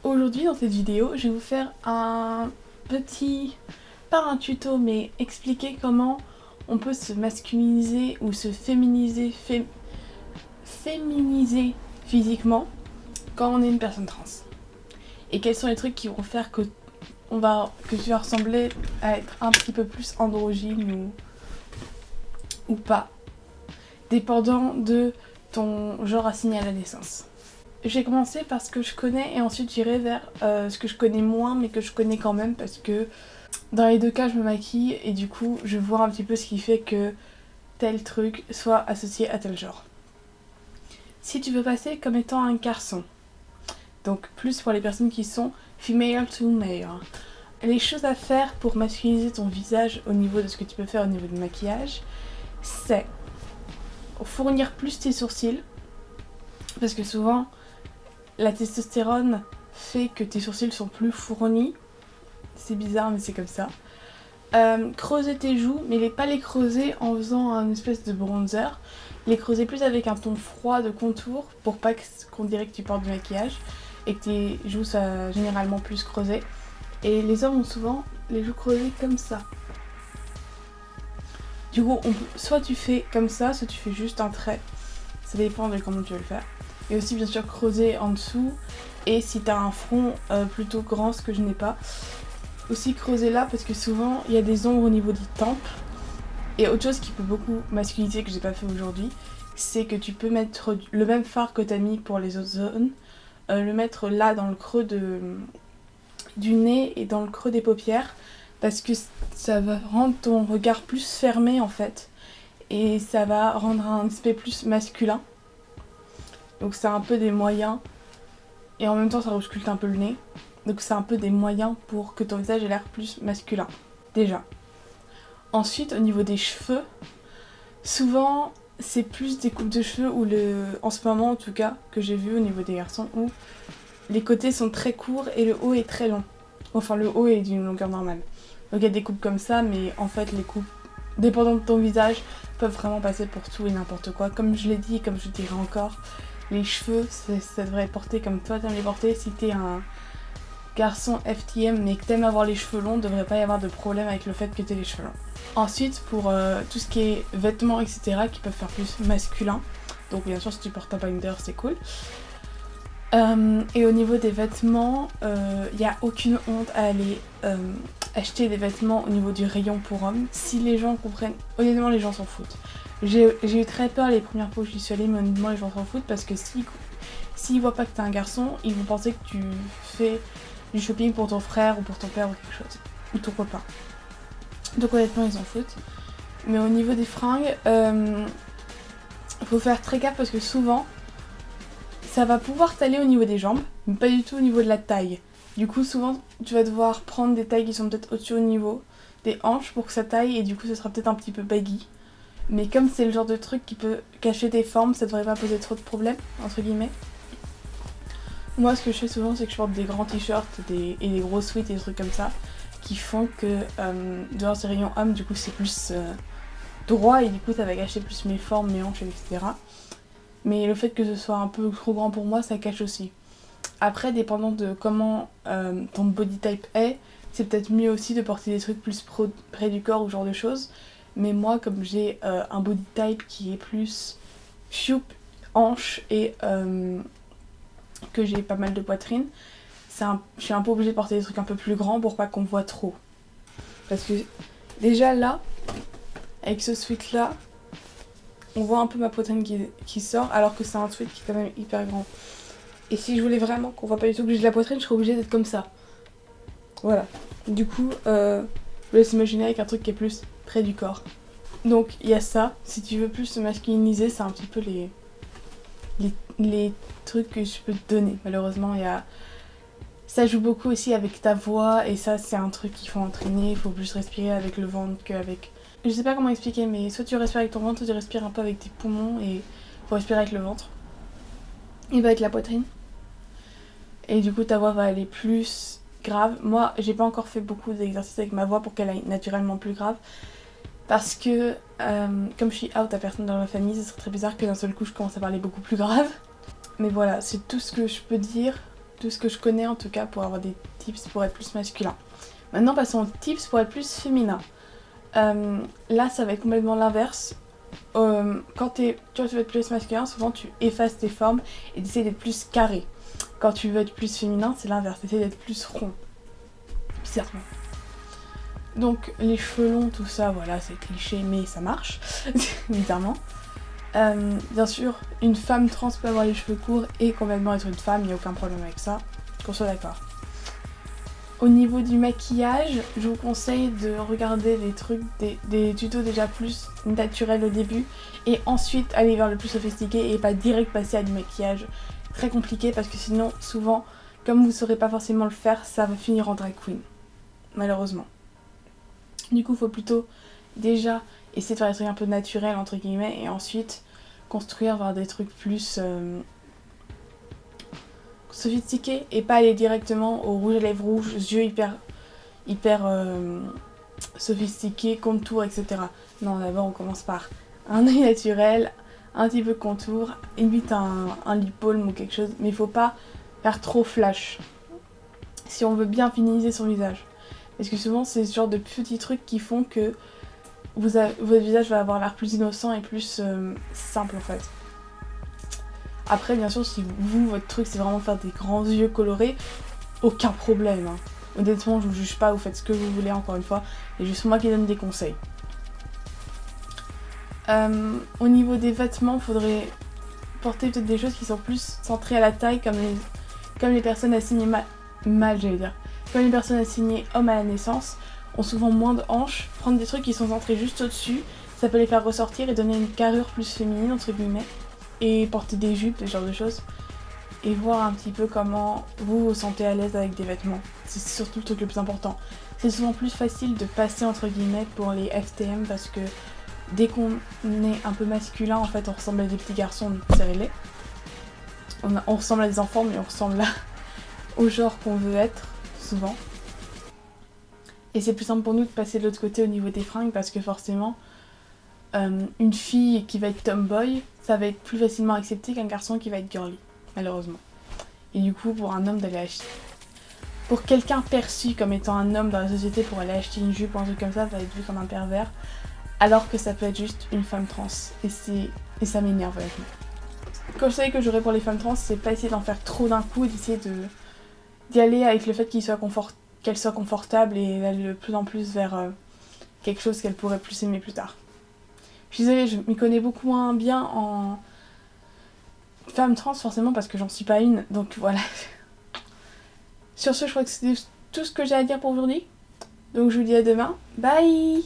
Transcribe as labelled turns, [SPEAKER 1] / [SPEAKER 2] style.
[SPEAKER 1] Aujourd'hui dans cette vidéo, je vais vous faire un petit, pas un tuto, mais expliquer comment on peut se masculiniser ou se féminiser, féminiser physiquement quand on est une personne trans. Et quels sont les trucs qui vont faire que tu vas ressembler à être un petit peu plus androgyne ou pas, dépendant de ton genre assigné à la naissance. J'ai commencé par ce que je connais et ensuite j'irai vers ce que je connais moins mais que je connais quand même, parce que dans les deux cas je me maquille et du coup je vois un petit peu ce qui fait que tel truc soit associé à tel genre. Si tu veux passer comme étant un garçon, donc plus pour les personnes qui sont female to male, les choses à faire pour masculiniser ton visage au niveau de ce que tu peux faire au niveau du maquillage, c'est fournir plus tes sourcils, parce que souvent la testostérone fait que tes sourcils sont plus fournis. C'est bizarre mais c'est comme ça. Creuser tes joues, mais pas les creuser en faisant un espèce de bronzer. Les creuser plus avec un ton froid de contour pour pas qu'on dirait que tu portes du maquillage et que tes joues soient généralement plus creusées. Et les hommes ont souvent les joues creusées comme ça. Du coup, soit tu fais comme ça, soit tu fais juste un trait. Ça dépend de comment tu veux le faire. Et aussi bien sûr creuser en dessous, et si t'as un front plutôt grand, ce que je n'ai pas, aussi creuser là parce que souvent il y a des ombres au niveau des tempes. Et autre chose qui peut beaucoup masculiniser que j'ai pas fait aujourd'hui, c'est que tu peux mettre le même fard que t'as mis pour les autres zones, le mettre là dans le creux du nez et dans le creux des paupières, parce que ça va rendre ton regard plus fermé en fait, et ça va rendre un aspect plus masculin. Donc c'est un peu des moyens, et en même temps ça ausculte un peu le nez. Donc c'est un peu des moyens pour que ton visage ait l'air plus masculin, déjà. Ensuite, au niveau des cheveux, souvent c'est plus des coupes de cheveux où en ce moment en tout cas, que j'ai vu au niveau des garçons, où les côtés sont très courts et le haut est très long. Enfin le haut est d'une longueur normale. Donc il y a des coupes comme ça, mais en fait les coupes, dépendant de ton visage, peuvent vraiment passer pour tout et n'importe quoi. Comme je l'ai dit, comme je dirais encore, les cheveux, ça devrait être porté comme toi t'aimes les porter. Si t'es un garçon FTM mais que t'aimes avoir les cheveux longs, devrait pas y avoir de problème avec le fait que t'aies les cheveux longs. Ensuite, pour tout ce qui est vêtements, etc., qui peuvent faire plus masculin, donc bien sûr si tu portes un binder c'est cool. Et au niveau des vêtements, il n'y a aucune honte à aller acheter des vêtements au niveau du rayon pour hommes. Si les gens comprennent, honnêtement les gens s'en foutent. J'ai eu très peur les premières fois où j'y suis allée, mais honnêtement les gens s'en foutent parce que s'ils voient pas que t'es un garçon, ils vont penser que tu fais du shopping pour ton frère ou pour ton père ou quelque chose, ou ton copain. Donc honnêtement ils s'en foutent. Mais au niveau des fringues, faut faire très gaffe parce que souvent ça va pouvoir t'aller au niveau des jambes, mais pas du tout au niveau de la taille. Du coup souvent tu vas devoir prendre des tailles qui sont peut-être au-dessus au niveau des hanches pour que ça taille, et du coup ça sera peut-être un petit peu baggy. Mais comme c'est le genre de truc qui peut cacher tes formes, ça devrait pas poser trop de problèmes, entre guillemets. Moi ce que je fais souvent c'est que je porte des grands t-shirts et des gros sweats et des trucs comme ça, qui font que dehors ces rayons hommes, du coup c'est plus droit, et du coup ça va cacher plus mes formes, mes hanches, etc. Mais le fait que ce soit un peu trop grand pour moi, ça cache aussi. Après, dépendant de comment ton body type est, c'est peut-être mieux aussi de porter des trucs plus près du corps ou ce genre de choses. Mais moi, comme j'ai un body type qui est plus choup, hanche, et que j'ai pas mal de poitrine, je suis un peu obligée de porter des trucs un peu plus grands pour pas qu'on voit trop. Parce que déjà là, avec ce sweat là, on voit un peu ma poitrine qui sort, alors que c'est un sweat qui est quand même hyper grand. Et si je voulais vraiment qu'on voit pas du tout que j'ai de la poitrine, je serais obligée d'être comme ça. Voilà. Du coup, je vous laisse imaginer avec un truc qui est plus près du corps. Donc il y a ça. Si tu veux plus te masculiniser, c'est un petit peu les trucs que je peux te donner. Malheureusement, ça joue beaucoup aussi avec ta voix, et ça c'est un truc qu'il faut entraîner. Il faut plus respirer avec le ventre qu'avec... Je sais pas comment expliquer, mais soit tu respires avec ton ventre, soit tu respires un peu avec tes poumons, et faut respirer avec le ventre. Et bah avec la poitrine. Et du coup ta voix va aller plus grave. Moi j'ai pas encore fait beaucoup d'exercices avec ma voix pour qu'elle aille naturellement plus grave. Parce que comme je suis out à personne dans ma famille, ce serait très bizarre que d'un seul coup je commence à parler beaucoup plus grave. Mais voilà, c'est tout ce que je peux dire tout ce que je connais en tout cas pour avoir des tips pour être plus masculin. Maintenant passons aux tips pour être plus féminin. Là ça va être complètement l'inverse. Quand tu veux être plus masculin, souvent tu effaces tes formes et tu essaies d'être plus carré. Quand tu veux être plus féminin, c'est l'inverse, tu essaies d'être plus rond. Bizarrement. Donc les cheveux longs, tout ça, voilà, c'est cliché, mais ça marche, bizarrement. Bien sûr, une femme trans peut avoir les cheveux courts et complètement être une femme, il n'y a aucun problème avec ça, qu'on soit d'accord. Au niveau du maquillage, je vous conseille de regarder des tutos déjà plus naturels au début et ensuite aller vers le plus sophistiqué et pas direct passer à du maquillage très compliqué parce que sinon, souvent, comme vous ne saurez pas forcément le faire, ça va finir en drag queen, malheureusement. Du coup, il faut plutôt déjà essayer de faire des trucs un peu naturels entre guillemets et ensuite construire vers des trucs plus sophistiqués et pas aller directement au rouge à lèvres rouge, yeux hyper sophistiqués, contour, etc. Non, d'abord on commence par un œil naturel, un petit peu de contour, limite un lip balm ou quelque chose, mais il faut pas faire trop flash si on veut bien finaliser son visage. Parce que souvent c'est ce genre de petits trucs qui font que votre visage va avoir l'air plus innocent et plus simple en fait. Après bien sûr si vous, votre truc c'est vraiment de faire des grands yeux colorés, aucun problème. Hein. Honnêtement je vous juge pas, vous faites ce que vous voulez encore une fois, c'est juste moi qui donne des conseils. Au niveau des vêtements, il faudrait porter peut-être des choses qui sont plus centrées à la taille comme les personnes assignées comme les personnes assignées hommes à la naissance ont souvent moins de hanches, prendre des trucs qui sont centrés juste au-dessus, ça peut les faire ressortir et donner une carrure plus féminine entre guillemets, et porter des jupes, ce genre de choses, et voir un petit peu comment vous vous sentez à l'aise avec des vêtements. C'est surtout le truc le plus important. C'est souvent plus facile de passer entre guillemets pour les FTM parce que dès qu'on est un peu masculin, en fait on ressemble à des petits garçons, du coup c'est réglé. On ressemble à des enfants mais on ressemble au genre qu'on veut être, souvent. Et c'est plus simple pour nous de passer de l'autre côté au niveau des fringues parce que forcément, une fille qui va être tomboy, ça va être plus facilement accepté qu'un garçon qui va être girly, malheureusement. Et du coup, pour un homme d'aller acheter... Pour quelqu'un perçu comme étant un homme dans la société pour aller acheter une jupe ou un truc comme ça va être vu comme un pervers, alors que ça peut être juste une femme trans. Et ça m'énerve honnêtement. Quand je savais que j'aurais pour les femmes trans, c'est pas essayer d'en faire trop d'un coup, d'essayer d'y aller avec le fait qu'elle soit confortable et aller de plus en plus vers quelque chose qu'elle pourrait plus aimer plus tard. Je suis désolée, je m'y connais beaucoup moins bien en femme trans forcément parce que j'en suis pas une, donc voilà. Sur ce, je crois que c'était tout ce que j'ai à dire pour aujourd'hui. Donc je vous dis à demain. Bye!